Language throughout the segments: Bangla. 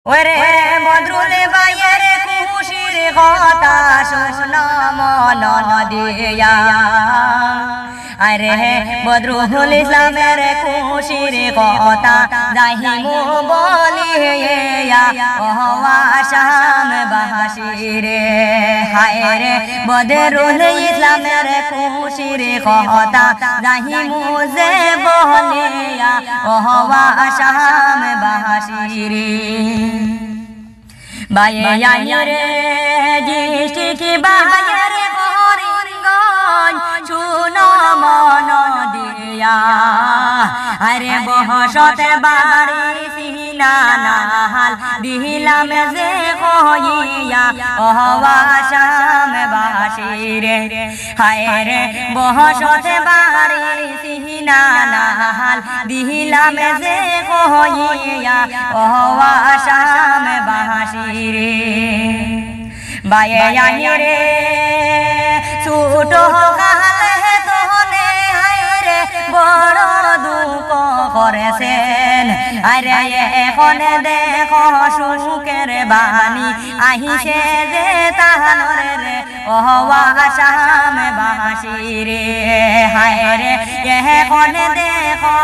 ওরে বদরুল বাইয়ের খুশির কথা শোনো মন দিয়া আরে বদরুল ইসলামের খুশির কথা যাইমু বলিয়া ওহা শাম বাসিরে হায় রে বদরুল ইসলামের খুশির কথা যাইমু যে বলিয়া ওহা শাম বাসিরে বায়ে আইরে জিষ্টি বায়ের হরিঙ্গন শুনো মন দিয়া আরে বহসতে বাড়ি সিনা নাহাল দিলাম যে হইয়া ওহা শাম বাসিরে হায় রে বহসতে বাড়ি সিনা নাহাল দিলাম যে হইয়া ওহা শাম বাসিরে বায়ে আইরে ছোট কালে তোনে হায়রে বড় দুঃখ করেছেন আরে এখন দেখো সুখের বাণী আহিছে যে তাহারে রে ওহা শাম বাসিরে হায়রে এখন দেখো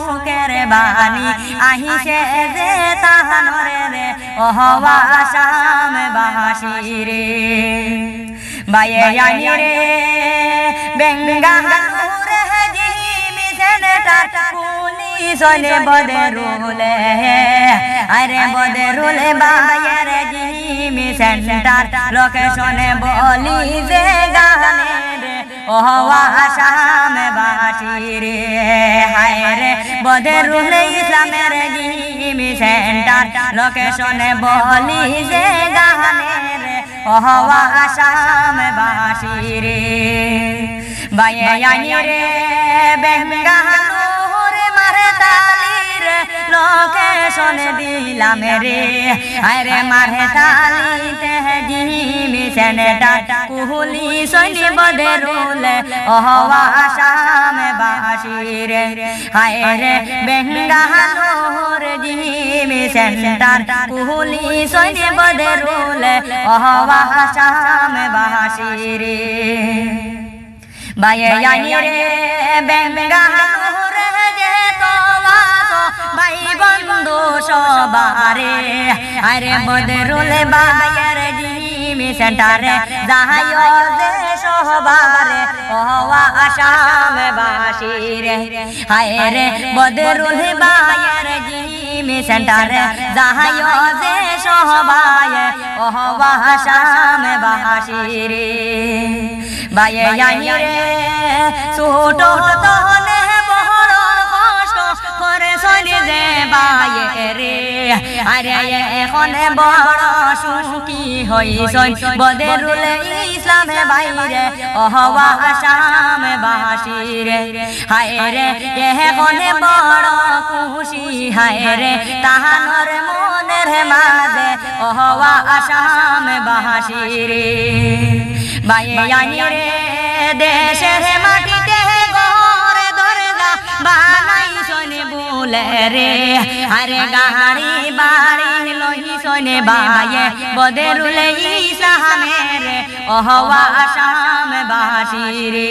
সুখের বাণী আহিছে যে তাহারে রে ওহা শাম বাসিরে বায়ে আইরে বেঙ্গালুরে জিমিছেনটা পুলিশনে বদরুলে আরে বদরুলে বায়ের জিমিছেনটার লোকেশনে বলি যে গানে রে ওহা শাম বাসিরে হায় রে বদরুল ইসলামের জিমিছেনটার লোকেশনে বলি যে গানে রে ওহা শাম বাসিরে বায়ে আইরে বেঙ্গালুরে মারে তালির লোকেশনে দিলাম রে আরে মারে তালিতে জিমিছেনটা কুহুলি সৈনি বদরুল ওহা শাম বাসিরে হায় রে বেঙ্গালুর জিমিছেনটার কুহুলি সৈনি বদরুল ওহা শাম বাসিরে বায়ে আইরে বেঙ্গালুরে যে তোমাকে ভাই বন্ধু সবারে আরে বদরুল বায়ের জিমিছেনটারে যাইও যে সবারে ওহা শাম বাসিরে হায় রে বদরুল বায়ের জিমিছেনটারে যাইও যে সবারে ওহা শাম বাসিরে বায়ে আইরে ছোট তনে বড় কষ্ট করে চলি যে বায়ে রে আরে এখন বড় সুখী হইছই বদরুল ইসলামে বাইরে ওহা শাম বাসিরে হায় রে এখন বড় খুশি হায় রে তাহার মনের মাঝে ওহা শাম বাসিরে বায়ে আইরে দেশের মাটিতে ঘরে দরজা বানাইছন বলে রে আরে গাড়ি বাড়ি লইছন বায়ে বদরুল ইসলামের ওহা শাম বাসিরে।